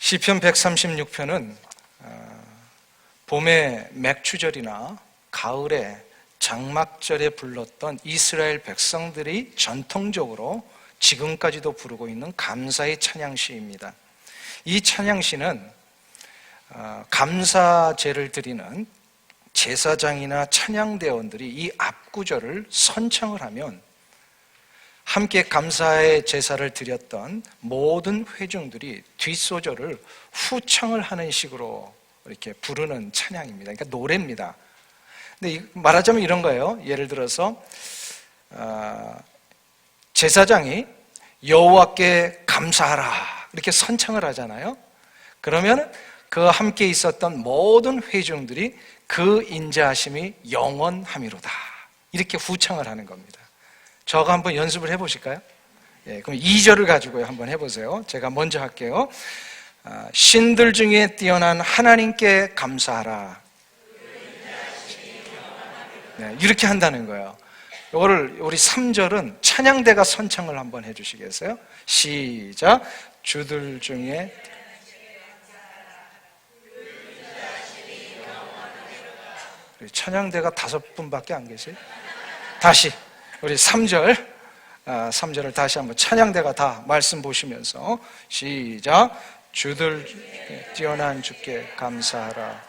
시편 136편은 봄의 맥추절이나 가을에 장막절에 불렀던 이스라엘 백성들이 전통적으로 지금까지도 부르고 있는 감사의 찬양시입니다. 이 찬양시는 감사제를 드리는 제사장이나 찬양대원들이 이 앞구절을 선창을 하면 함께 감사의 제사를 드렸던 모든 회중들이 뒷소절을 후창을 하는 식으로 이렇게 부르는 찬양입니다. 그러니까 노래입니다. 근데 말하자면 이런 거예요. 예를 들어서 제사장이 여호와께 감사하라 이렇게 선창을 하잖아요. 그러면 그 함께 있었던 모든 회중들이 그 인자하심이 영원함이로다 이렇게 후창을 하는 겁니다. 저거 한번 연습을 해보실까요? 예, 그럼 2절을 가지고 한번 해보세요. 제가 먼저 할게요. 신들 중에 뛰어난 하나님께 감사하라. 네, 이렇게 한다는 거예요. 이거를 우리 3절은 찬양대가 선창을 한번 해주시겠어요? 시작. 주들 중에 찬양대가 5분밖에 안 계세요? 다시 우리 3절을 다시 한번 찬양대가 다 말씀 보시면서 시작. 주들 중에 뛰어난 주께 감사하라.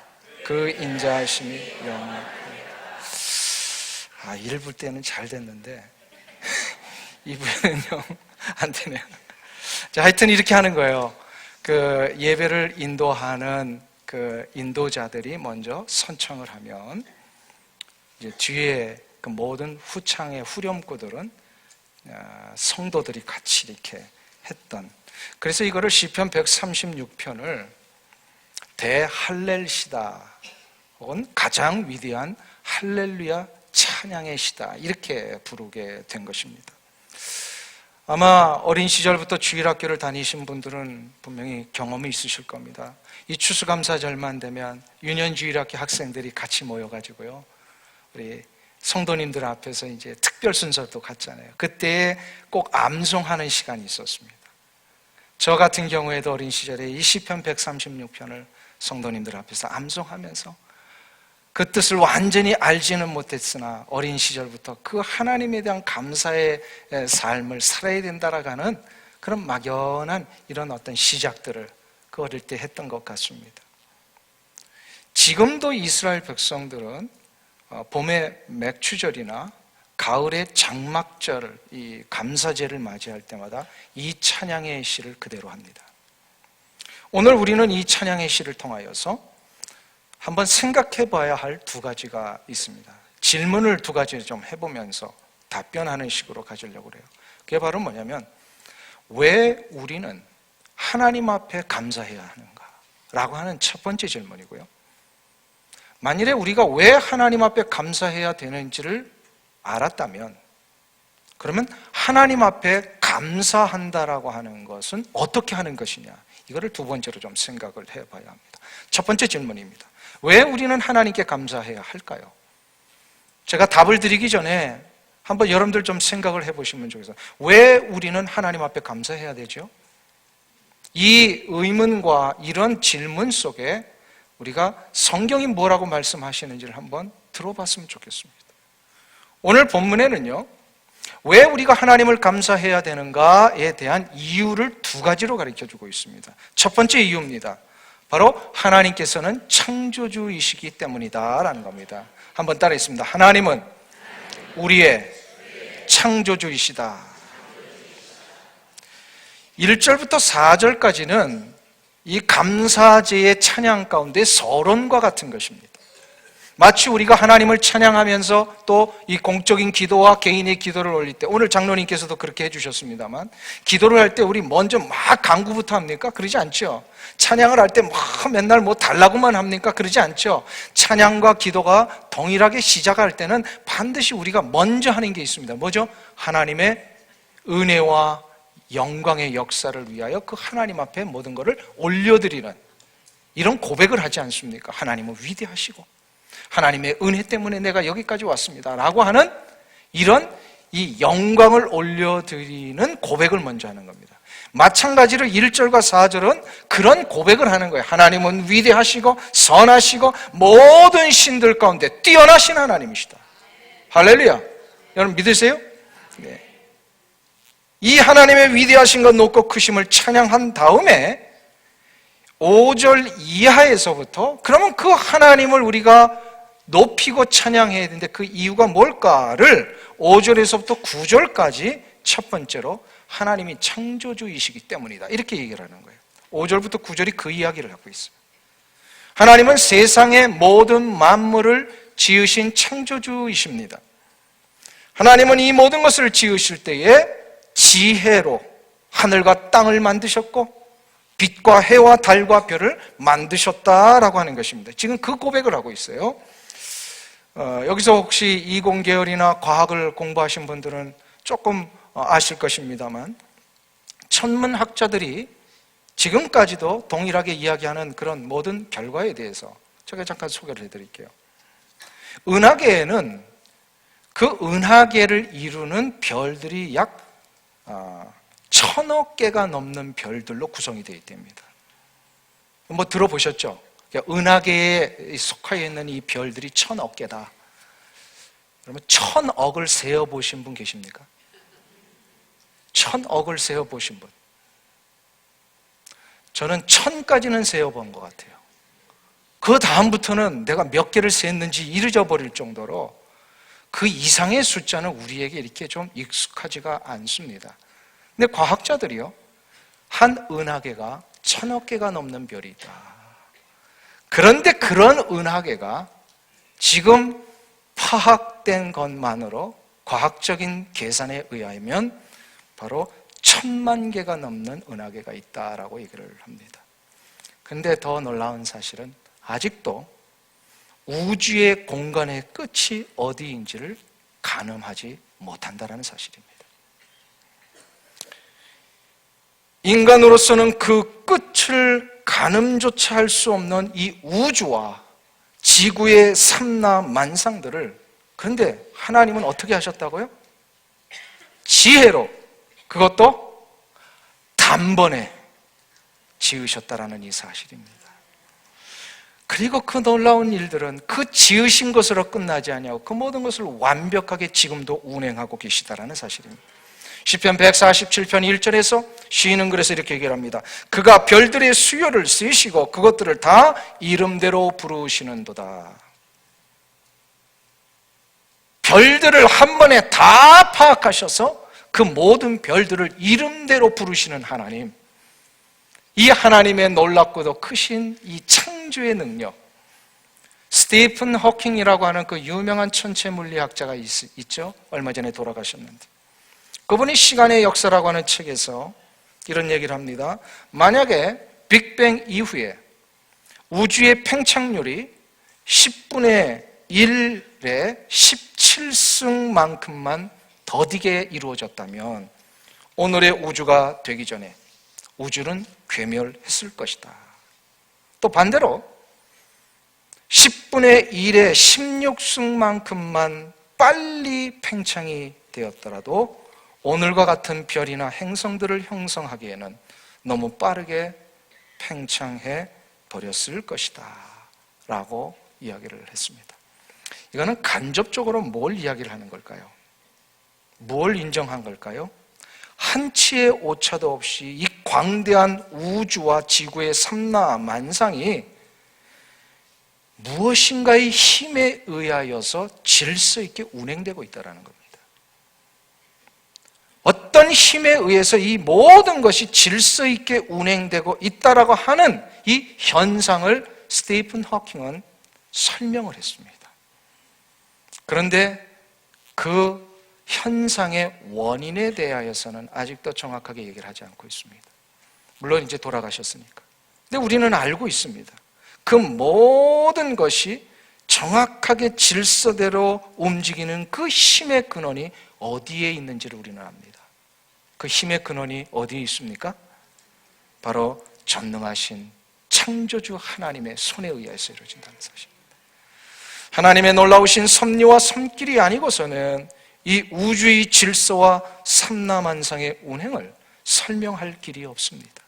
그 인자하심이 영원하다. 1부 때는 잘 됐는데 2부에는요 안 되네요. 자, 하여튼 이렇게 하는 거예요. 그 예배를 인도하는 그 인도자들이 먼저 선창을 하면 이제 뒤에 그 모든 후창의 후렴구들은 성도들이 같이 이렇게 했던. 그래서 이거를 시편 136편을 대할렐시다 혹은 가장 위대한 할렐루야 찬양의 시다 이렇게 부르게 된 것입니다. 아마 어린 시절부터 주일학교를 다니신 분들은 분명히 경험이 있으실 겁니다. 이 추수감사절만 되면 유년주일학교 학생들이 같이 모여가지고요, 우리 성도님들 앞에서 이제 특별 순서도 갔잖아요. 그때 꼭 암송하는 시간이 있었습니다. 저 같은 경우에도 어린 시절에 이 시편 136편을 성도님들 앞에서 암송하면서 그 뜻을 완전히 알지는 못했으나 어린 시절부터 그 하나님에 대한 감사의 삶을 살아야 된다라고 하는 그런 막연한 이런 어떤 시작들을 그 어릴 때 했던 것 같습니다. 지금도 이스라엘 백성들은 봄의 맥추절이나 가을의 장막절, 이 감사제를 맞이할 때마다 이 찬양의 시를 그대로 합니다. 오늘 우리는 이 찬양의 시를 통하여서 한번 생각해 봐야 할 2가지가 있습니다. 질문을 2가지 좀 해보면서 답변하는 식으로 가지려고 그래요. 그게 바로 뭐냐면, 왜 우리는 하나님 앞에 감사해야 하는가? 라고 하는 첫 번째 질문이고요. 만일에 우리가 왜 하나님 앞에 감사해야 되는지를 알았다면, 그러면 하나님 앞에 감사한다라고 하는 것은 어떻게 하는 것이냐? 이거를 2번째로 좀 생각을 해봐야 합니다. 첫 번째 질문입니다. 왜 우리는 하나님께 감사해야 할까요? 제가 답을 드리기 전에 한번 여러분들 좀 생각을 해보시면 좋겠어요. 왜 우리는 하나님 앞에 감사해야 되죠? 이 의문과 이런 질문 속에 우리가 성경이 뭐라고 말씀하시는지를 한번 들어봤으면 좋겠습니다. 오늘 본문에는요, 왜 우리가 하나님을 감사해야 되는가에 대한 이유를 2가지로 가르쳐주고 있습니다. 첫 번째 이유입니다. 바로 하나님께서는 창조주이시기 때문이다라는 겁니다. 한번 따라했습니다. 하나님은 우리의 창조주이시다. 1절부터 4절까지는 이 감사제의 찬양 가운데 서론과 같은 것입니다. 마치 우리가 하나님을 찬양하면서 또 이 공적인 기도와 개인의 기도를 올릴 때, 오늘 장로님께서도 그렇게 해주셨습니다만, 기도를 할 때 우리 먼저 막 간구부터 합니까? 그러지 않죠. 찬양을 할 때 막 맨날 뭐 달라고만 합니까? 그러지 않죠. 찬양과 기도가 동일하게 시작할 때는 반드시 우리가 먼저 하는 게 있습니다. 뭐죠? 하나님의 은혜와 영광의 역사를 위하여 그 하나님 앞에 모든 것을 올려드리는 이런 고백을 하지 않습니까? 하나님은 위대하시고 하나님의 은혜 때문에 내가 여기까지 왔습니다 라고 하는 이런 이 영광을 올려드리는 고백을 먼저 하는 겁니다. 마찬가지로 1절과 4절은 그런 고백을 하는 거예요. 하나님은 위대하시고 선하시고 모든 신들 가운데 뛰어나신 하나님이시다. 할렐루야. 여러분 믿으세요? 네. 이 하나님의 위대하신 것 높고 크심을 찬양한 다음에 5절 이하에서부터 그러면 그 하나님을 우리가 높이고 찬양해야 되는데 그 이유가 뭘까를 5절에서부터 9절까지 첫 번째로 하나님이 창조주이시기 때문이다, 이렇게 얘기를 하는 거예요. 5절부터 9절이 그 이야기를 하고 있어요. 하나님은 세상의 모든 만물을 지으신 창조주이십니다. 하나님은 이 모든 것을 지으실 때에 지혜로 하늘과 땅을 만드셨고 빛과 해와 달과 별을 만드셨다라고 하는 것입니다. 지금 그 고백을 하고 있어요. 여기서 혹시 이공계열이나 과학을 공부하신 분들은 조금 아실 것입니다만, 천문학자들이 지금까지도 동일하게 이야기하는 그런 모든 결과에 대해서 제가 잠깐 소개를 해드릴게요. 은하계에는 그 은하계를 이루는 별들이 약 1000억 개가 넘는 별들로 구성이 되어 있답니다. 뭐 들어보셨죠? 은하계에 속하여 있는 이 별들이 1000억 개다. 그러면 1000억을 세어보신 분 계십니까? 1000억을 세어보신 분. 저는 1000까지는 세어본 것 같아요. 그 다음부터는 내가 몇 개를 세었는지 잊어버릴 정도로 그 이상의 숫자는 우리에게 이렇게 좀 익숙하지가 않습니다. 근데 과학자들이요, 한 은하계가 1000억 개가 넘는 별이 있다. 그런데 그런 은하계가 지금 파악된 것만으로 과학적인 계산에 의하면 바로 1000만 개가 넘는 은하계가 있다라고 얘기를 합니다. 그런데 더 놀라운 사실은 아직도 우주의 공간의 끝이 어디인지를 가늠하지 못한다는 사실입니다. 인간으로서는 그 끝을 가늠조차 할 수 없는 이 우주와 지구의 삼라 만상들을, 그런데 하나님은 어떻게 하셨다고요? 지혜로, 그것도 단번에 지으셨다라는 이 사실입니다. 그리고 그 놀라운 일들은 그 지으신 것으로 끝나지 아니하고 그 모든 것을 완벽하게 지금도 운행하고 계시다라는 사실입니다. 시편 147편 1절에서 시인은 그래서 이렇게 얘기를 합니다. 그가 별들의 수요를 쓰시고 그것들을 다 이름대로 부르시는도다. 별들을 한 번에 다 파악하셔서 그 모든 별들을 이름대로 부르시는 하나님, 이 하나님의 놀랍고도 크신 이 창조의 능력, 스티픈 호킹이라고 하는 그 유명한 천체 물리학자가 있죠. 얼마 전에 돌아가셨는데 그분이 시간의 역사라고 하는 책에서 이런 얘기를 합니다. 만약에 빅뱅 이후에 우주의 팽창률이 10분의 1의 17승만큼만 더디게 이루어졌다면 오늘의 우주가 되기 전에 우주는 괴멸했을 것이다. 또 반대로 10분의 1의 16승만큼만 빨리 팽창이 되었더라도 오늘과 같은 별이나 행성들을 형성하기에는 너무 빠르게 팽창해 버렸을 것이다 라고 이야기를 했습니다. 이거는 간접적으로 뭘 이야기를 하는 걸까요? 뭘 인정한 걸까요? 한치의 오차도 없이 이 광대한 우주와 지구의 삼라 만상이 무엇인가의 힘에 의하여서 질서 있게 운행되고 있다는 겁니다. 어떤 힘에 의해서 이 모든 것이 질서 있게 운행되고 있다라고 하는 이 현상을 스티픈 호킹은 설명을 했습니다. 그런데 그 현상의 원인에 대하여서는 아직도 정확하게 얘기를 하지 않고 있습니다. 물론 이제 돌아가셨으니까. 근데 우리는 알고 있습니다. 그 모든 것이 정확하게 질서대로 움직이는 그 힘의 근원이 어디에 있는지를 우리는 압니다. 그 힘의 근원이 어디에 있습니까? 바로 전능하신 창조주 하나님의 손에 의해서 이루어진다는 사실입니다. 하나님의 놀라우신 섭리와 손길이 아니고서는 이 우주의 질서와 삼라만상의 운행을 설명할 길이 없습니다.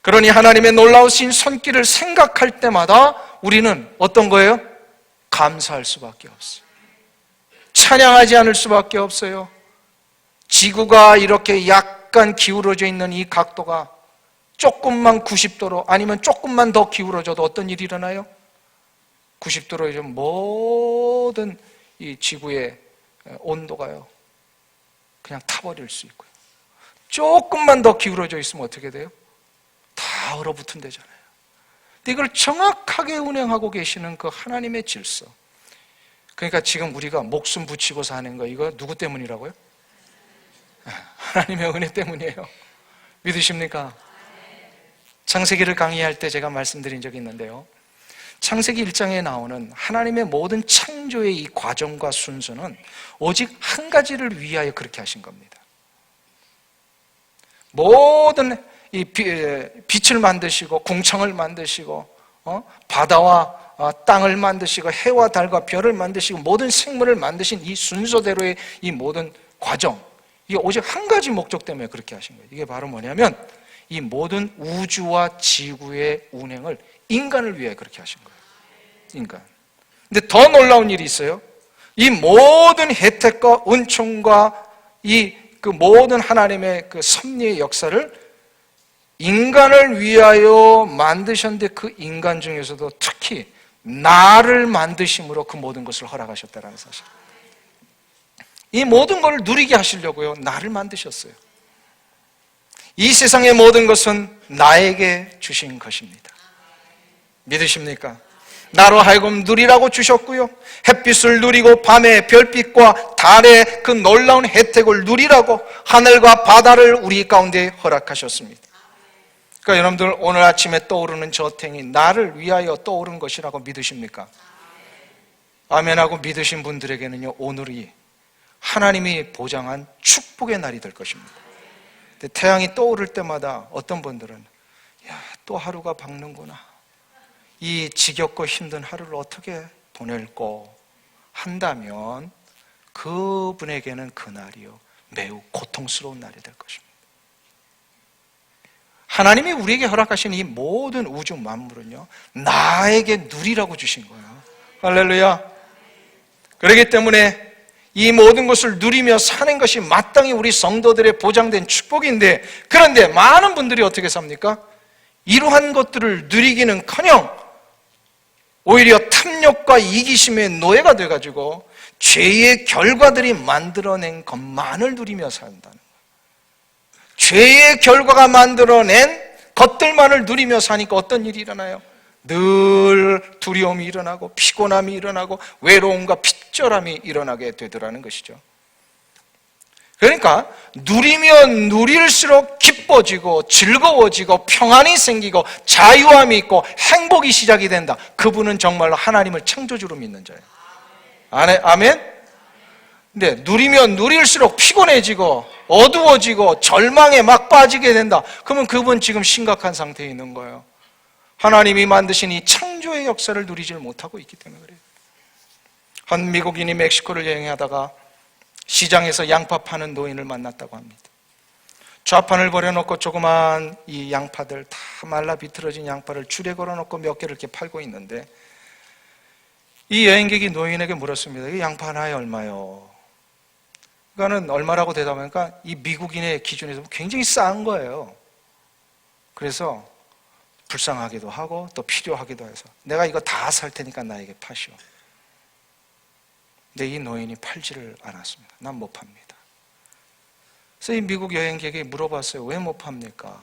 그러니 하나님의 놀라우신 손길을 생각할 때마다 우리는 어떤 거예요? 감사할 수밖에 없어요. 찬양하지 않을 수밖에 없어요. 지구가 이렇게 약간 기울어져 있는 이 각도가 조금만 90도로 아니면 조금만 더 기울어져도 어떤 일이 일어나요? 90도로 이제 모든 이 지구의 온도가요 그냥 타버릴 수 있고요. 조금만 더 기울어져 있으면 어떻게 돼요? 다 얼어붙은대잖아요. 근데 이걸 정확하게 운행하고 계시는 그 하나님의 질서. 그러니까 지금 우리가 목숨 붙이고 사는 거 이거 누구 때문이라고요? 하나님의 은혜 때문이에요. 믿으십니까? 창세기를 강의할 때 제가 말씀드린 적이 있는데요. 창세기 1장에 나오는 하나님의 모든 창조의 이 과정과 순서는 오직 한 가지를 위하여 그렇게 하신 겁니다. 모든 이 빛을 만드시고 궁창을 만드시고 바다와 땅을 만드시고 해와 달과 별을 만드시고 모든 생물을 만드신 이 순서대로의 이 모든 과정, 이게 오직 한 가지 목적 때문에 그렇게 하신 거예요. 이게 바로 뭐냐면 이 모든 우주와 지구의 운행을 인간을 위해 그렇게 하신 거예요. 인간. 근데 더 놀라운 일이 있어요. 이 모든 혜택과 은총과 이 그 모든 하나님의 그 섭리의 역사를 인간을 위하여 만드셨는데 그 인간 중에서도 특히 나를 만드심으로 그 모든 것을 허락하셨다는 사실. 이 모든 걸 누리게 하시려고요. 나를 만드셨어요. 이 세상의 모든 것은 나에게 주신 것입니다. 믿으십니까? 나로 하여금 누리라고 주셨고요. 햇빛을 누리고 밤의 별빛과 달의 그 놀라운 혜택을 누리라고 하늘과 바다를 우리 가운데 허락하셨습니다. 그러니까 여러분들 오늘 아침에 떠오르는 저 태양이 나를 위하여 떠오른 것이라고 믿으십니까? 아멘하고 믿으신 분들에게는요, 오늘이 하나님이 보장한 축복의 날이 될 것입니다. 근데 태양이 떠오를 때마다 어떤 분들은 야, 또 하루가 밝는구나. 이 지겹고 힘든 하루를 어떻게 보낼고 한다면 그분에게는 그날이요 매우 고통스러운 날이 될 것입니다. 하나님이 우리에게 허락하신 이 모든 우주 만물은요 나에게 누리라고 주신 거예요. 할렐루야. 그렇기 때문에 이 모든 것을 누리며 사는 것이 마땅히 우리 성도들의 보장된 축복인데, 그런데 많은 분들이 어떻게 삽니까? 이러한 것들을 누리기는커녕 오히려 탐욕과 이기심의 노예가 돼가지고 죄의 결과들이 만들어낸 것만을 누리며 산다는 거예요. 죄의 결과가 만들어낸 것들만을 누리며 사니까 어떤 일이 일어나요? 늘 두려움이 일어나고 피곤함이 일어나고 외로움과 핏절함이 일어나게 되더라는 것이죠. 그러니까 누리면 누릴수록 기뻐지고 즐거워지고 평안이 생기고 자유함이 있고 행복이 시작이 된다. 그분은 정말로 하나님을 창조주로 믿는 자예요. 아멘? 근데 누리면 누릴수록 피곤해지고 어두워지고 절망에 막 빠지게 된다. 그러면 그분 지금 심각한 상태에 있는 거예요. 하나님이 만드신 이 창조의 역사를 누리질 못하고 있기 때문에 그래요. 한 미국인이 멕시코를 여행하다가 시장에서 양파 파는 노인을 만났다고 합니다. 좌판을 버려놓고 조그만 이 양파들 다 말라 비틀어진 양파를 줄에 걸어놓고 몇 개를 이렇게 팔고 있는데 이 여행객이 노인에게 물었습니다. 이 양파 하나에 얼마요? 그러니까는 얼마라고 대답하니까 이 미국인의 기준에서 굉장히 싼 거예요. 그래서 불쌍하기도 하고 또 필요하기도 해서 내가 이거 다 살 테니까 나에게 파시오. 근데 이 노인이 팔지를 않았습니다. 난 못 팝니다. 그래서 이 미국 여행객이 물어봤어요. 왜 못 팝니까?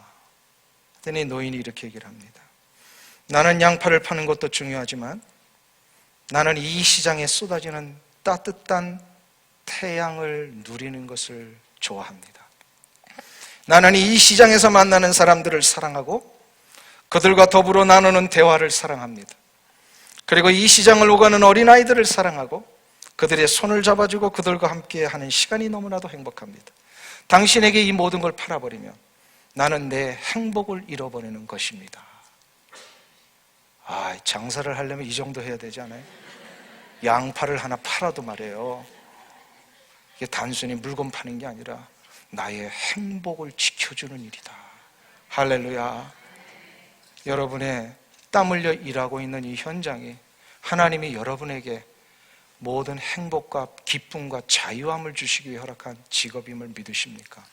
그랬더니 노인이 이렇게 얘기를 합니다. 나는 양파를 파는 것도 중요하지만 나는 이 시장에 쏟아지는 따뜻한 태양을 누리는 것을 좋아합니다. 나는 이 시장에서 만나는 사람들을 사랑하고 그들과 더불어 나누는 대화를 사랑합니다. 그리고 이 시장을 오가는 어린아이들을 사랑하고 그들의 손을 잡아주고 그들과 함께 하는 시간이 너무나도 행복합니다. 당신에게 이 모든 걸 팔아버리면 나는 내 행복을 잃어버리는 것입니다. 장사를 하려면 이 정도 해야 되지 않아요? 양파를 하나 팔아도 말이에요. 이게 단순히 물건 파는 게 아니라 나의 행복을 지켜주는 일이다. 할렐루야. 여러분의 땀 흘려 일하고 있는 이 현장이 하나님이 여러분에게 모든 행복과 기쁨과 자유함을 주시기 위해 허락한 직업임을 믿으십니까?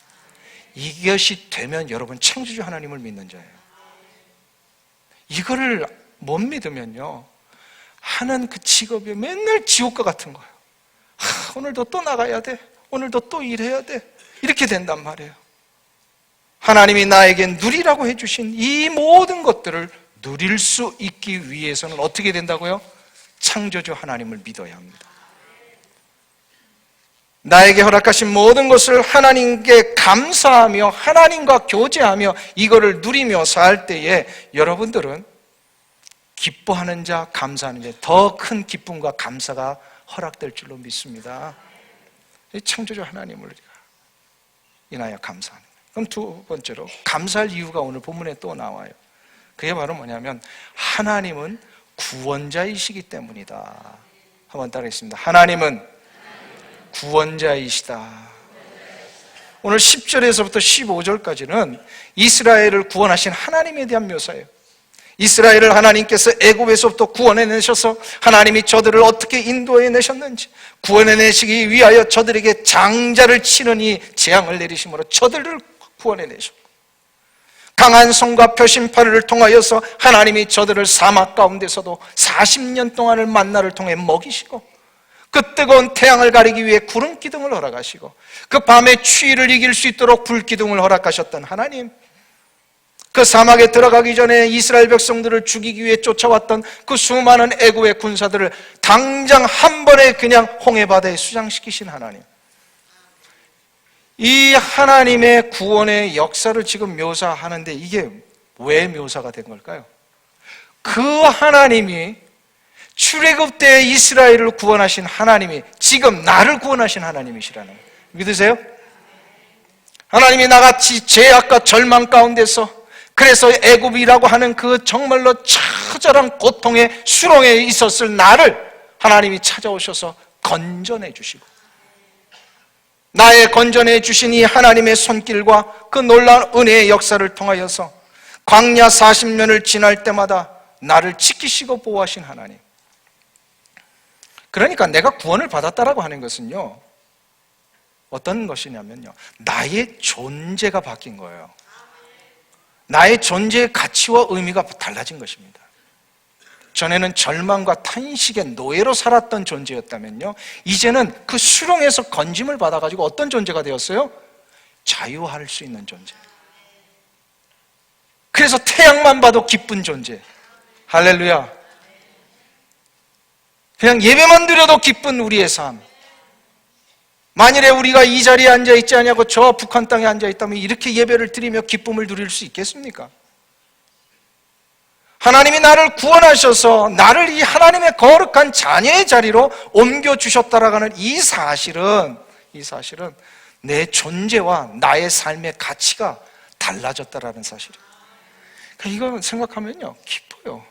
이것이 되면 여러분 창조주 하나님을 믿는 자예요. 이거를 못 믿으면요, 하는 그 직업이 맨날 지옥과 같은 거예요. 오늘도 또 나가야 돼, 오늘도 또 일해야 돼, 이렇게 된단 말이에요. 하나님이 나에게 누리라고 해주신 이 모든 것들을 누릴 수 있기 위해서는 어떻게 된다고요? 창조주 하나님을 믿어야 합니다. 나에게 허락하신 모든 것을 하나님께 감사하며 하나님과 교제하며 이거를 누리며 살 때에 여러분들은 기뻐하는 자, 감사하는 자, 더 큰 기쁨과 감사가 허락될 줄로 믿습니다. 창조주 하나님을 인하여 감사하는 거예요. 그럼 두 번째로 감사할 이유가 오늘 본문에 또 나와요. 그게 바로 뭐냐면 하나님은 구원자이시기 때문이다. 한번 따라하겠습니다. 하나님은 구원자이시다. 오늘 10절에서부터 15절까지는 이스라엘을 구원하신 하나님에 대한 묘사예요. 이스라엘을 하나님께서 애굽에서부터 구원해내셔서 하나님이 저들을 어떻게 인도해내셨는지, 구원해내시기 위하여 저들에게 장자를 치는 이 재앙을 내리심으로 저들을 구원해내셨고, 강한 손과 표심파를 통하여서 하나님이 저들을 사막 가운데서도 40년 동안을 만나를 통해 먹이시고, 그 뜨거운 태양을 가리기 위해 구름 기둥을 허락하시고, 그 밤의 추위를 이길 수 있도록 불 기둥을 허락하셨던 하나님, 그 사막에 들어가기 전에 이스라엘 백성들을 죽이기 위해 쫓아왔던 그 수많은 애국의 군사들을 당장 한 번에 그냥 홍해바다에 수장시키신 하나님, 이 하나님의 구원의 역사를 지금 묘사하는데 이게 왜 묘사가 된 걸까요? 그 하나님이 출애굽 때 이스라엘을 구원하신 하나님이 지금 나를 구원하신 하나님이시라는 거예요. 믿으세요? 하나님이 나같이 죄악과 절망 가운데서, 그래서 애굽이라고 하는 그 정말로 처절한 고통의 수렁에 있었을 나를 하나님이 찾아오셔서 건져내 주시고, 나의 건져내 주신 이 하나님의 손길과 그 놀라운 은혜의 역사를 통하여서 광야 40년을 지날 때마다 나를 지키시고 보호하신 하나님. 그러니까 내가 구원을 받았다라고 하는 것은요, 어떤 것이냐면요, 나의 존재가 바뀐 거예요. 나의 존재의 가치와 의미가 달라진 것입니다. 전에는 절망과 탄식의 노예로 살았던 존재였다면요, 이제는 그 수렁에서 건짐을 받아가지고 어떤 존재가 되었어요? 자유할 수 있는 존재. 그래서 태양만 봐도 기쁜 존재. 할렐루야. 그냥 예배만 드려도 기쁜 우리의 삶. 만일에 우리가 이 자리에 앉아있지 않냐고 저 북한 땅에 앉아있다면 이렇게 예배를 드리며 기쁨을 누릴 수 있겠습니까? 하나님이 나를 구원하셔서 나를 이 하나님의 거룩한 자녀의 자리로 옮겨주셨다라고 하는 이 사실은 내 존재와 나의 삶의 가치가 달라졌다라는 사실이에요. 그러니까 이거 생각하면요, 기뻐요.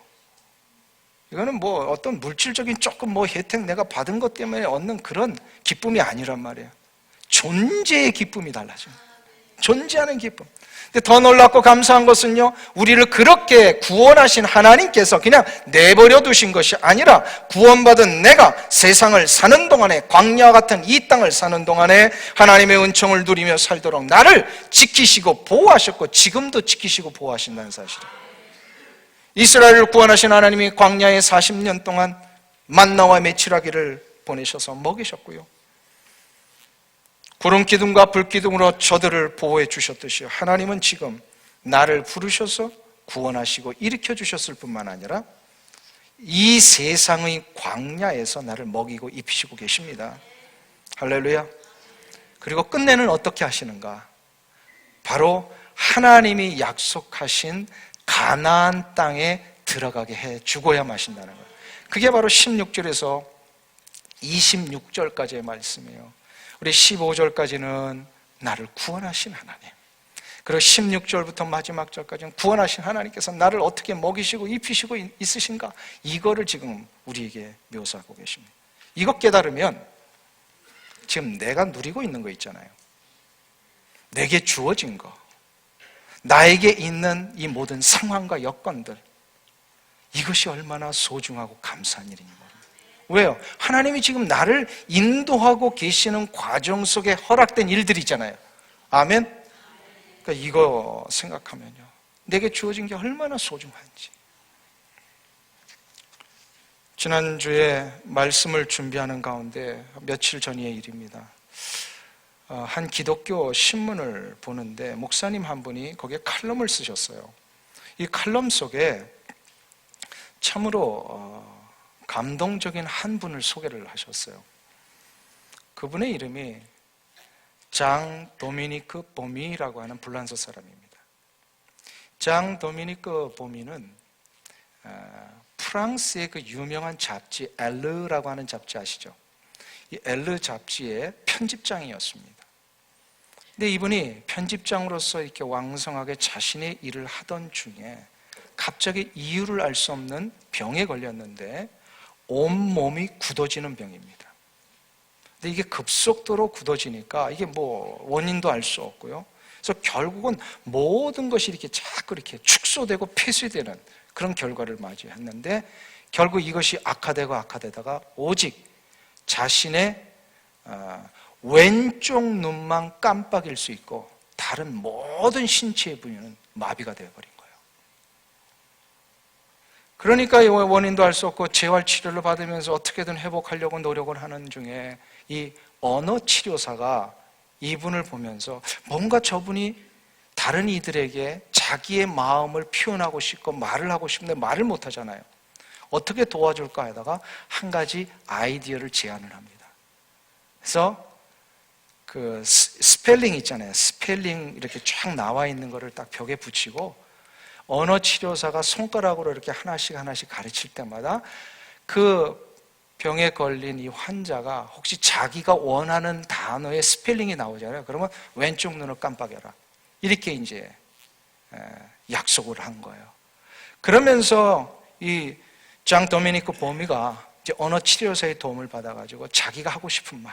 이거는 뭐 어떤 물질적인 조금 뭐 혜택 내가 받은 것 때문에 얻는 그런 기쁨이 아니란 말이에요. 존재의 기쁨이 달라져요. 존재하는 기쁨. 근데 더 놀랍고 감사한 것은요, 우리를 그렇게 구원하신 하나님께서 그냥 내버려 두신 것이 아니라 구원받은 내가 세상을 사는 동안에, 광야와 같은 이 땅을 사는 동안에 하나님의 은총을 누리며 살도록 나를 지키시고 보호하셨고 지금도 지키시고 보호하신다는 사실이에요. 이스라엘을 구원하신 하나님이 광야에 40년 동안 만나와 메추라기를 보내셔서 먹이셨고요, 구름 기둥과 불 기둥으로 저들을 보호해 주셨듯이 하나님은 지금 나를 부르셔서 구원하시고 일으켜 주셨을 뿐만 아니라 이 세상의 광야에서 나를 먹이고 입히시고 계십니다. 할렐루야. 그리고 끝내는 어떻게 하시는가? 바로 하나님이 약속하신 가나안 땅에 들어가게 해 주고야 마신다는 거예요. 그게 바로 16절에서 26절까지의 말씀이에요. 우리 15절까지는 나를 구원하신 하나님, 그리고 16절부터 마지막 절까지는 구원하신 하나님께서 나를 어떻게 먹이시고 입히시고 있으신가, 이거를 지금 우리에게 묘사하고 계십니다. 이것 깨달으면 지금 내가 누리고 있는 거 있잖아요. 내게 주어진 거, 나에게 있는 이 모든 상황과 여건들, 이것이 얼마나 소중하고 감사한 일인지 모릅니다. 왜요? 하나님이 지금 나를 인도하고 계시는 과정 속에 허락된 일들이잖아요. 아멘? 그러니까 이거 생각하면요, 내게 주어진 게 얼마나 소중한지. 지난주에 말씀을 준비하는 가운데 며칠 전의 일입니다. 한 기독교 신문을 보는데 목사님 한 분이 거기에 칼럼을 쓰셨어요. 이 칼럼 속에 참으로 감동적인 한 분을 소개를 하셨어요. 그분의 이름이 장 도미니크 보미라고 하는 불란서 사람입니다. 장 도미니크 보미는 프랑스의 그 유명한 잡지 엘르라고 하는 잡지 아시죠? 이 엘르 잡지의 편집장이었습니다. 근데 이분이 편집장으로서 이렇게 왕성하게 자신의 일을 하던 중에 갑자기 이유를 알 수 없는 병에 걸렸는데 온몸이 굳어지는 병입니다. 근데 이게 급속도로 굳어지니까 이게 뭐 원인도 알 수 없고요. 그래서 결국은 모든 것이 이렇게 자꾸 이렇게 축소되고 폐쇄되는 그런 결과를 맞이했는데, 결국 이것이 악화되다가 오직 자신의 왼쪽 눈만 깜빡일 수 있고 다른 모든 신체의 부위는 마비가 되어버린 거예요. 그러니까 원인도 알 수 없고 재활 치료를 받으면서 어떻게든 회복하려고 노력을 하는 중에 이 언어 치료사가 이분을 보면서 뭔가 저분이 다른 이들에게 자기의 마음을 표현하고 싶고 말을 하고 싶은데 말을 못 하잖아요. 어떻게 도와줄까 하다가 한 가지 아이디어를 제안을 합니다. 그래서 그 스펠링 있잖아요. 스펠링 이렇게 쫙 나와 있는 거를 딱 벽에 붙이고 언어 치료사가 손가락으로 이렇게 하나씩 가르칠 때마다 그 병에 걸린 이 환자가 혹시 자기가 원하는 단어의 스펠링이 나오잖아요. 그러면 왼쪽 눈을 깜빡여라. 이렇게 이제 약속을 한 거예요. 그러면서 이 장 도미니크 보미가 이제 언어 치료사의 도움을 받아가지고 자기가 하고 싶은 말,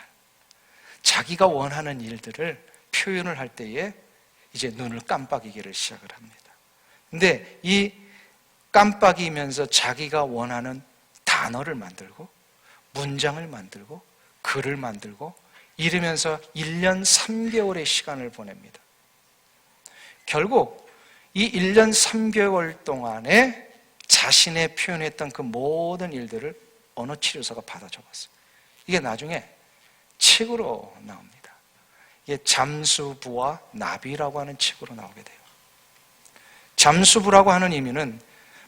자기가 원하는 일들을 표현을 할 때에 이제 눈을 깜빡이기를 시작을 합니다. 근데 이 깜빡이면서 자기가 원하는 단어를 만들고 문장을 만들고 글을 만들고 이러면서 1년 3개월의 시간을 보냅니다. 결국 이 1년 3개월 동안에 자신의 표현했던 그 모든 일들을 언어치료사가 받아 적었어요. 이게 나중에 책으로 나옵니다. 이게 잠수부와 나비라고 하는 책으로 나오게 돼요. 잠수부라고 하는 의미는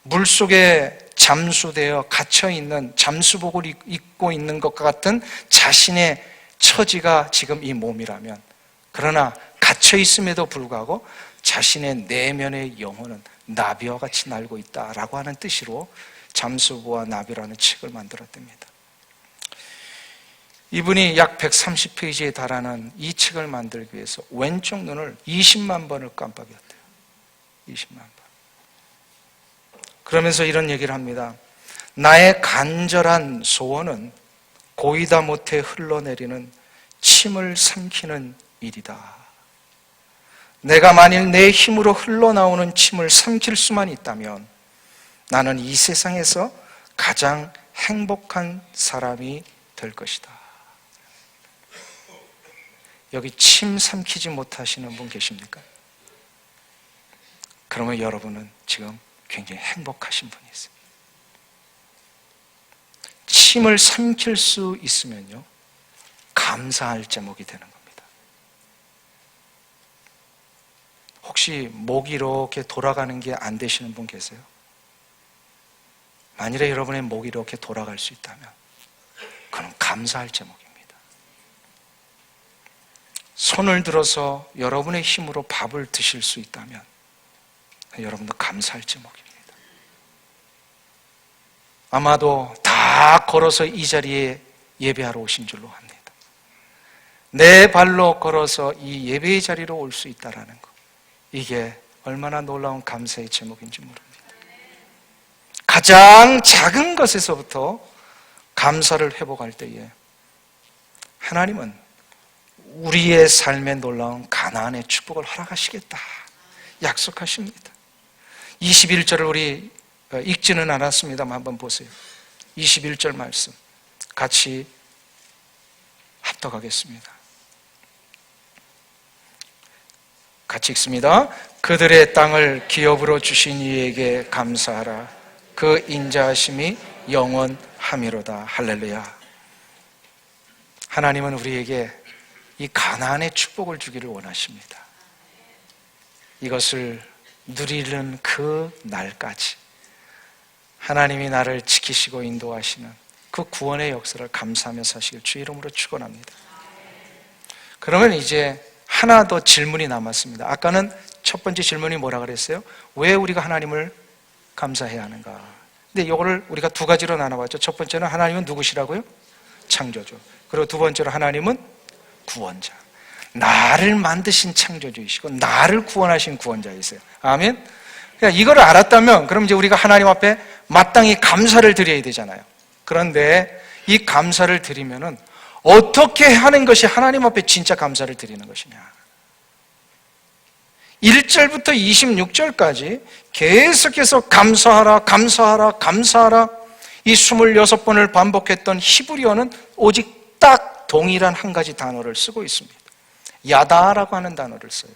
물속에 잠수되어 갇혀있는 잠수복을 입고 있는 것과 같은 자신의 처지가 지금 이 몸이라면, 그러나 갇혀있음에도 불구하고 자신의 내면의 영혼은 나비와 같이 날고 있다라고 하는 뜻으로 잠수부와 나비라는 책을 만들었답니다. 이분이 약 130페이지에 달하는 이 책을 만들기 위해서 왼쪽 눈을 20만 번을 깜빡였대요. 20만 번. 그러면서 이런 얘기를 합니다. 나의 간절한 소원은 고이다 못해 흘러내리는 침을 삼키는 일이다. 내가 만일 내 힘으로 흘러나오는 침을 삼킬 수만 있다면 나는 이 세상에서 가장 행복한 사람이 될 것이다. 여기 침 삼키지 못하시는 분 계십니까? 그러면 여러분은 지금 굉장히 행복하신 분이 있어요. 침을 삼킬 수 있으면요, 감사할 제목이 되는 겁니다. 혹시 목이 이렇게 돌아가는 게 안 되시는 분 계세요? 만일에 여러분의 목이 이렇게 돌아갈 수 있다면 그건 감사할 제목입니다. 손을 들어서 여러분의 힘으로 밥을 드실 수 있다면 여러분도 감사할 제목입니다. 아마도 다 걸어서 이 자리에 예배하러 오신 줄로 합니다. 내 발로 걸어서 이 예배의 자리로 올 수 있다는 것, 이게 얼마나 놀라운 감사의 제목인지 모릅니다. 가장 작은 것에서부터 감사를 회복할 때에 하나님은 우리의 삶에 놀라운 가나안의 축복을 허락하시겠다 약속하십니다. 21절을 우리 읽지는 않았습니다만 한번 보세요. 21절 말씀 같이 합독하겠습니다. 같이 읽습니다. 그들의 땅을 기업으로 주신 이에게 감사하라. 그 인자하심이 영원하미로다. 할렐루야. 하나님은 우리에게 이 가나안의 축복을 주기를 원하십니다. 이것을 누리는 그 날까지 하나님이 나를 지키시고 인도하시는 그 구원의 역사를 감사하며 사시길 주 이름으로 축원합니다. 그러면 이제 하나 더 질문이 남았습니다. 아까는 첫 번째 질문이 뭐라 그랬어요? 왜 우리가 하나님을 감사해야 하는가? 근데 이거를 우리가 두 가지로 나눠봤죠. 첫 번째는 하나님은 누구시라고요? 창조주. 그리고 두 번째로 하나님은 구원자. 나를 만드신 창조주이시고 나를 구원하신 구원자이세요. 아멘. 그러니까 이걸 알았다면 그럼 이제 우리가 하나님 앞에 마땅히 감사를 드려야 되잖아요. 그런데 이 감사를 드리면은 어떻게 하는 것이 하나님 앞에 진짜 감사를 드리는 것이냐? 1절부터 26절까지 계속해서 감사하라, 감사하라, 감사하라 이 26번을 반복했던 히브리어는 오직 딱 동일한 한 가지 단어를 쓰고 있습니다. 야다라고 하는 단어를 써요.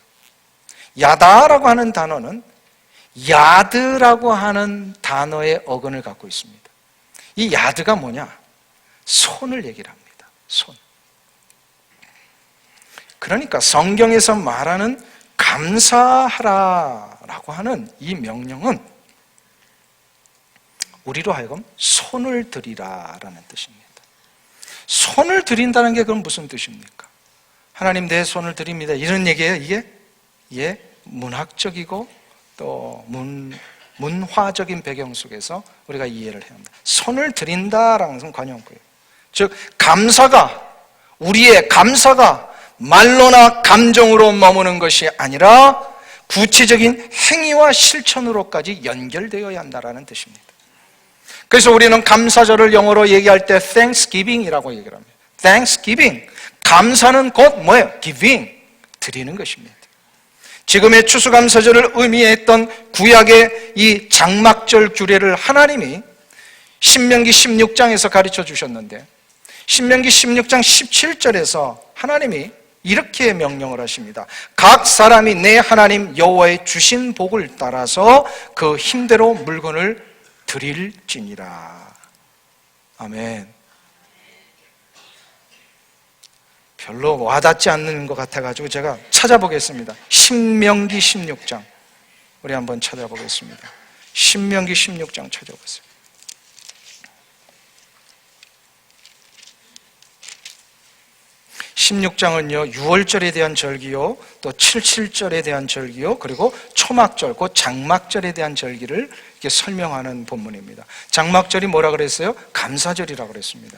야다라고 하는 단어는 야드라고 하는 단어의 어근을 갖고 있습니다. 이 야드가 뭐냐? 손을 얘기를 합니다. 손. 그러니까 성경에서 말하는 감사하라라고 하는 이 명령은 우리로 하여금 손을 드리라라는 뜻입니다. 손을 드린다는 게 그럼 무슨 뜻입니까? 하나님 내 손을 드립니다 이런 얘기예요 이게? 예, 문학적이고 또 문화적인 배경 속에서 우리가 이해를 해야 합니다. 손을 드린다라는 것은 관용구예요. 즉 우리의 감사가 말로나 감정으로 머무는 것이 아니라 구체적인 행위와 실천으로까지 연결되어야 한다는 뜻입니다. 그래서 우리는 감사절을 영어로 얘기할 때 Thanksgiving이라고 얘기를 합니다. Thanksgiving. 감사는 곧 뭐예요? Giving. 드리는 것입니다. 지금의 추수감사절을 의미했던 구약의 이 장막절 규례를 하나님이 신명기 16장에서 가르쳐 주셨는데 신명기 16장 17절에서 하나님이 이렇게 명령을 하십니다. 각 사람이 내 하나님 여호와의 주신 복을 따라서 그 힘대로 물건을 드릴지니라. 아멘. 별로 와닿지 않는 것 같아가지고 제가 찾아보겠습니다. 신명기 16장 우리 한번 찾아보겠습니다. 신명기 16장 찾아보세요. (16장은요) 6월절에 대한 절기요, 또 77절에 대한 절기요, 그리고 초막절, 곧 장막절에 대한 절기를 이렇게 설명하는 본문입니다. 장막절이 뭐라 그랬어요? 감사절이라고 그랬습니다.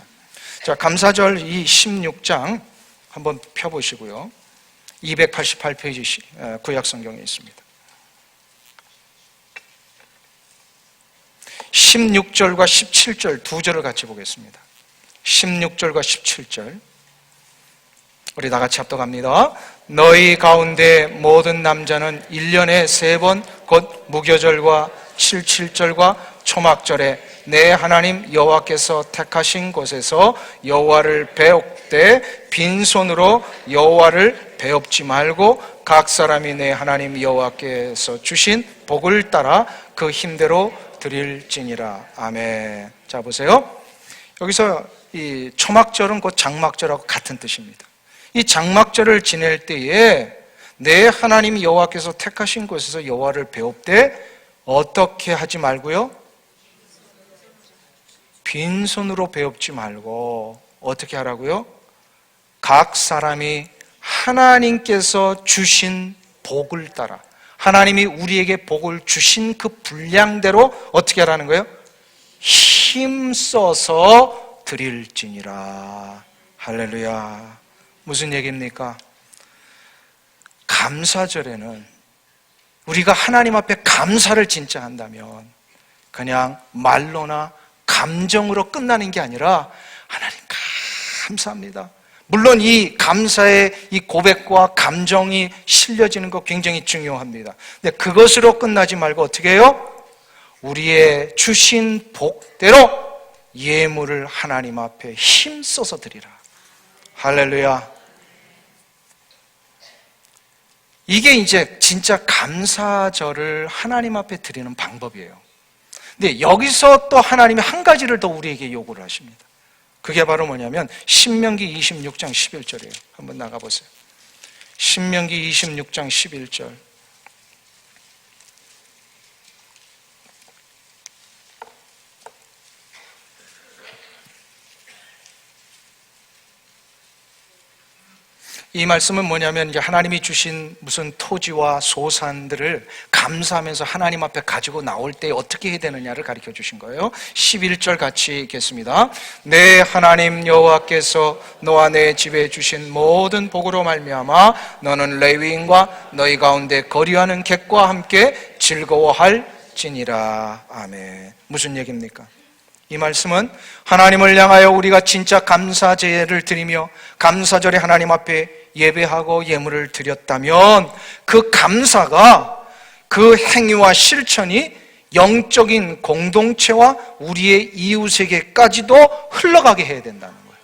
자, 감사절 이 16장 한번 펴보시고요. 288페이지 구약성경에 있습니다. 16절과 17절 두 절을 같이 보겠습니다. 16절과 17절 우리 다 같이 합독합니다. 너희 가운데 모든 남자는 1년에 3번 곧 무교절과 77절과 초막절에 내 하나님 여호와께서 택하신 곳에서 여호와를 배웁되 빈손으로 여호와를 배웁지 말고 각 사람이 내 하나님 여호와께서 주신 복을 따라 그 힘대로 드릴지니라. 아멘. 자, 보세요. 여기서 이 초막절은 곧 장막절하고 같은 뜻입니다. 이 장막절을 지낼 때에 내 하나님 여호와께서 택하신 곳에서 여호와를 배웁되 어떻게 하지 말고요? 빈손으로 배웁지 말고 어떻게 하라고요? 각 사람이 하나님께서 주신 복을 따라 하나님이 우리에게 복을 주신 그 분량대로 어떻게 하라는 거예요? 힘써서 드릴지니라. 할렐루야. 무슨 얘기입니까? 감사절에는 우리가 하나님 앞에 감사를 진짜 한다면 그냥 말로나 감정으로 끝나는 게 아니라 하나님 감사합니다. 물론 이 감사의 이 고백과 감정이 실려지는 거 굉장히 중요합니다. 근데 그것으로 끝나지 말고 어떻게 해요? 우리의 주신 복대로 예물을 하나님 앞에 힘써서 드리라. 할렐루야. 이게 이제 진짜 감사절을 하나님 앞에 드리는 방법이에요. 근데 여기서 또 하나님이 한 가지를 더 우리에게 요구를 하십니다. 그게 바로 뭐냐면 신명기 26장 11절이에요. 한번 나가보세요. 신명기 26장 11절. 이 말씀은 뭐냐면 이제 하나님이 주신 무슨 토지와 소산들을 감사하면서 하나님 앞에 가지고 나올 때 어떻게 해야 되느냐를 가르쳐 주신 거예요. 11절 같이 읽겠습니다. 내 하나님 여호와께서 너와 내 집에 주신 모든 복으로 말미암아 너는 레위인과 너희 가운데 거류하는 객과 함께 즐거워할지니라. 아멘. 무슨 얘기입니까? 이 말씀은 하나님을 향하여 우리가 진짜 감사제를 드리며 감사절에 하나님 앞에 예배하고 예물을 드렸다면 그 감사가, 그 행위와 실천이 영적인 공동체와 우리의 이웃에게까지도 흘러가게 해야 된다는 거예요.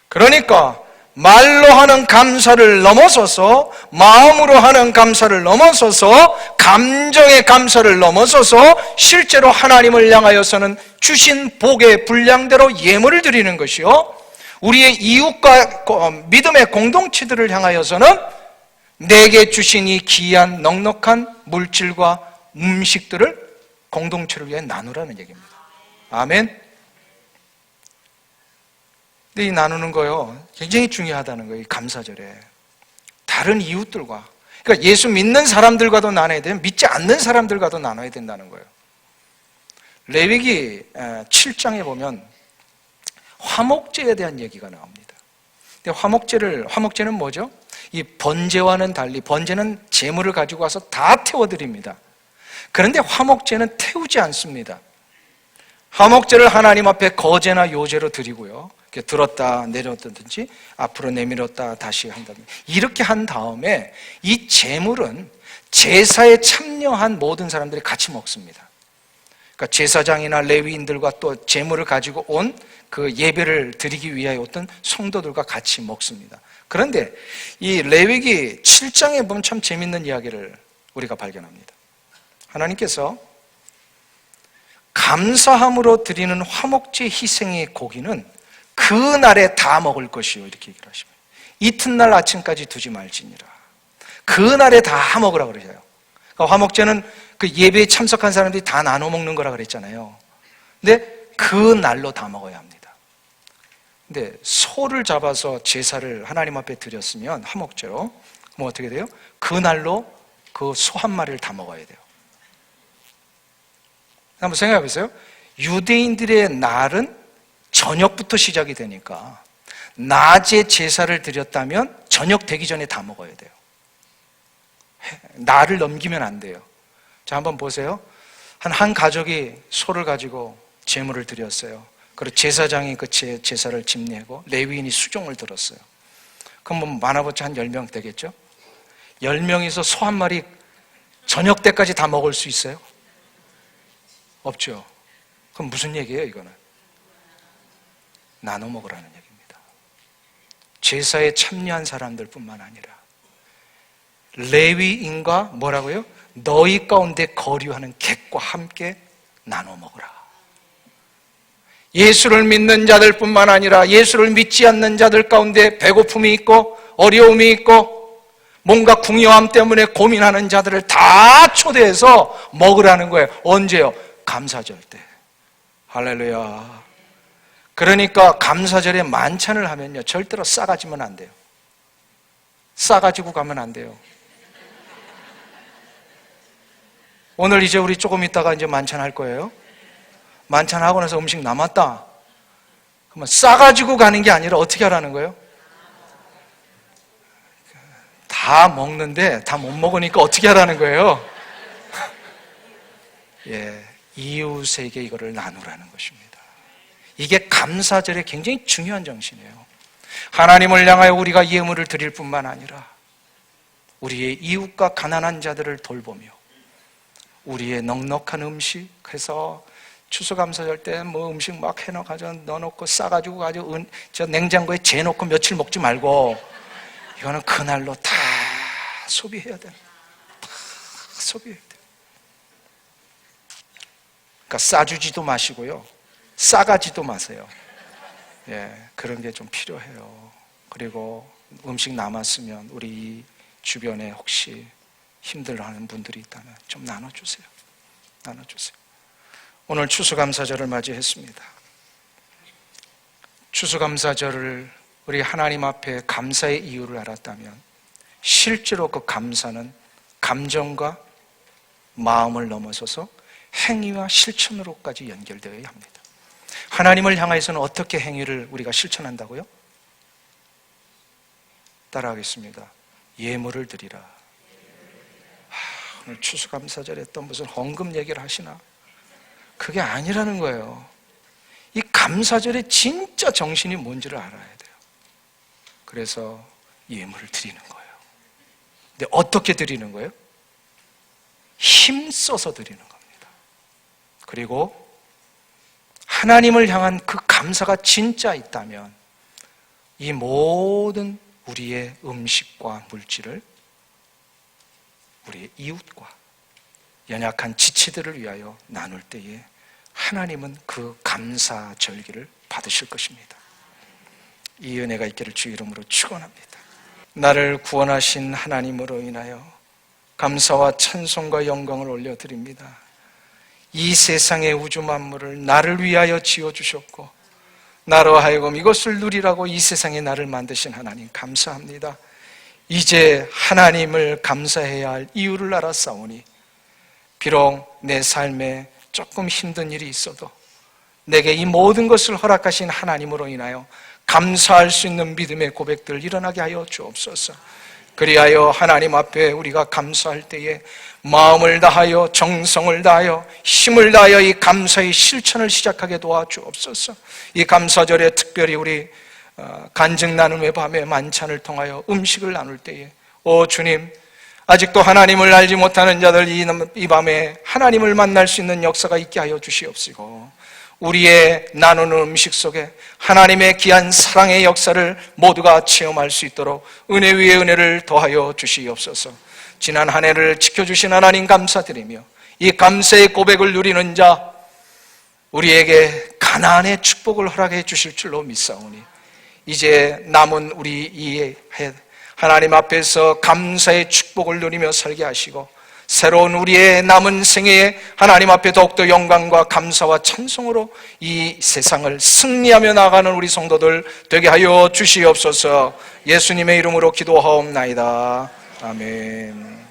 그러니까 말로 하는 감사를 넘어서서, 마음으로 하는 감사를 넘어서서, 감정의 감사를 넘어서서 실제로 하나님을 향하여서는 주신 복의 분량대로 예물을 드리는 것이요, 우리의 이웃과 믿음의 공동체들을 향하여서는 내게 주신 이 귀한 넉넉한 물질과 음식들을 공동체를 위해 나누라는 얘기입니다. 아멘. 근데 이 나누는 거요, 굉장히 중요하다는 거예요. 이 감사절에 다른 이웃들과, 그러니까 예수 믿는 사람들과도 나눠야 되고 믿지 않는 사람들과도 나눠야 된다는 거예요. 레위기 7장에 보면 화목제에 대한 얘기가 나옵니다. 근데 화목제는 뭐죠? 이 번제와는 달리 번제는 제물을 가지고 와서 다 태워드립니다. 그런데 화목제는 태우지 않습니다. 화목제를 하나님 앞에 거제나 요제로 드리고요, 들었다 내렸다든지 앞으로 내밀었다 다시 한다든지 이렇게 한 다음에 이 제물은 제사에 참여한 모든 사람들이 같이 먹습니다. 그러니까 제사장이나 레위인들과 또 제물을 가지고 온 그 예배를 드리기 위하여 어떤 성도들과 같이 먹습니다. 그런데 이 레위기 7장에 보면 참 재밌는 이야기를 우리가 발견합니다. 하나님께서 감사함으로 드리는 화목제 희생의 고기는 그날에 다 먹을 것이요, 이렇게 얘기를 하십니다. 이튿날 아침까지 두지 말지니라. 그날에 다 먹으라 그러셔요. 그러니까 화목제는 그 예배에 참석한 사람들이 다 나눠 먹는 거라 그랬잖아요. 근데 그날로 다 먹어야 합니다. 근데 소를 잡아서 제사를 하나님 앞에 드렸으면 화목제로, 그럼 어떻게 돼요? 그날로 그 소 한 마리를 다 먹어야 돼요. 한번 생각해 보세요. 유대인들의 날은 저녁부터 시작이 되니까 낮에 제사를 드렸다면 저녁 되기 전에 다 먹어야 돼요. 날을 넘기면 안 돼요. 자, 한번 보세요. 한 가족이 소를 가지고 제물을 드렸어요. 그리고 제사장이 그 제사를 집례하고 레위인이 수종을 들었어요. 그럼 뭐 많아봤자 한 10명 되겠죠? 10명이서 소 한 마리 저녁 때까지 다 먹을 수 있어요? 없죠. 그럼 무슨 얘기예요, 이거는? 나눠 먹으라는 얘기입니다. 제사에 참여한 사람들 뿐만 아니라 레위인과 뭐라고요? 너희 가운데 거류하는 객과 함께 나눠 먹으라. 예수를 믿는 자들 뿐만 아니라 예수를 믿지 않는 자들 가운데 배고픔이 있고 어려움이 있고 뭔가 궁여함 때문에 고민하는 자들을 다 초대해서 먹으라는 거예요. 언제요? 감사절 때. 할렐루야. 그러니까 감사절에 만찬을 하면요, 절대로 싸가지면 안 돼요. 싸가지고 가면 안 돼요. 오늘 이제 우리 조금 있다가 이제 만찬할 거예요. 만찬하고 나서 음식 남았다. 그러면 싸가지고 가는 게 아니라 어떻게 하라는 거예요? 다 먹는데 다 못 먹으니까 어떻게 하라는 거예요? 예, 이웃에게 이거를 나누라는 것입니다. 이게 감사절의 굉장히 중요한 정신이에요. 하나님을 향하여 우리가 예물을 드릴 뿐만 아니라 우리의 이웃과 가난한 자들을 돌보며 우리의 넉넉한 음식 해서 추수감사절 때 뭐 음식 막 해놓고 넣어놓고 싸가지고 가지고 저 냉장고에 재놓고 며칠 먹지 말고 이거는 그날로 다 소비해야 돼. 다 소비해야 돼. 그러니까 싸주지도 마시고요. 싸가지도 마세요. 예, 그런 게 좀 필요해요. 그리고 음식 남았으면 우리 주변에 혹시 힘들어하는 분들이 있다면 좀 나눠주세요. 나눠주세요. 오늘 추수감사절을 맞이했습니다. 추수감사절을 우리 하나님 앞에 감사의 이유를 알았다면 실제로 그 감사는 감정과 마음을 넘어서서 행위와 실천으로까지 연결되어야 합니다. 하나님을 향해서는 어떻게 행위를 우리가 실천한다고요? 따라하겠습니다. 예물을 드리라. 오늘 추수감사절에 또 무슨 헌금 얘기를 하시나? 그게 아니라는 거예요. 이 감사절의 진짜 정신이 뭔지를 알아야 돼요. 그래서 예물을 드리는 거예요. 근데 어떻게 드리는 거예요? 힘써서 드리는 겁니다. 그리고 하나님을 향한 그 감사가 진짜 있다면 이 모든 우리의 음식과 물질을 우리의 이웃과 연약한 지체들을 위하여 나눌 때에 하나님은 그 감사 절기를 받으실 것입니다. 이 은혜가 있기를 주 이름으로 축원합니다. 나를 구원하신 하나님으로 인하여 감사와 찬송과 영광을 올려드립니다. 이 세상의 우주 만물을 나를 위하여 지어주셨고 나로 하여금 이것을 누리라고 이 세상에 나를 만드신 하나님 감사합니다. 이제 하나님을 감사해야 할 이유를 알았사오니 비록 내 삶에 조금 힘든 일이 있어도 내게 이 모든 것을 허락하신 하나님으로 인하여 감사할 수 있는 믿음의 고백들 일어나게 하여 주옵소서. 그리하여 하나님 앞에 우리가 감사할 때에 마음을 다하여 정성을 다하여 힘을 다하여 이 감사의 실천을 시작하게 도와주옵소서. 이 감사절에 특별히 우리 간증 나눔의 밤에 만찬을 통하여 음식을 나눌 때에 오 주님, 아직도 하나님을 알지 못하는 자들 이 밤에 하나님을 만날 수 있는 역사가 있게 하여 주시옵시고 우리의 나누는 음식 속에 하나님의 귀한 사랑의 역사를 모두가 체험할 수 있도록 은혜 위에 은혜를 더하여 주시옵소서. 지난 한 해를 지켜주신 하나님 감사드리며 이 감사의 고백을 누리는 자 우리에게 가나안의 축복을 허락해 주실 줄로 믿사오니 이제 남은 우리 이 해 하나님 앞에서 감사의 축복을 누리며 살게 하시고 새로운 우리의 남은 생애에 하나님 앞에 더욱더 영광과 감사와 찬송으로 이 세상을 승리하며 나가는 우리 성도들 되게 하여 주시옵소서. 예수님의 이름으로 기도하옵나이다. 아멘.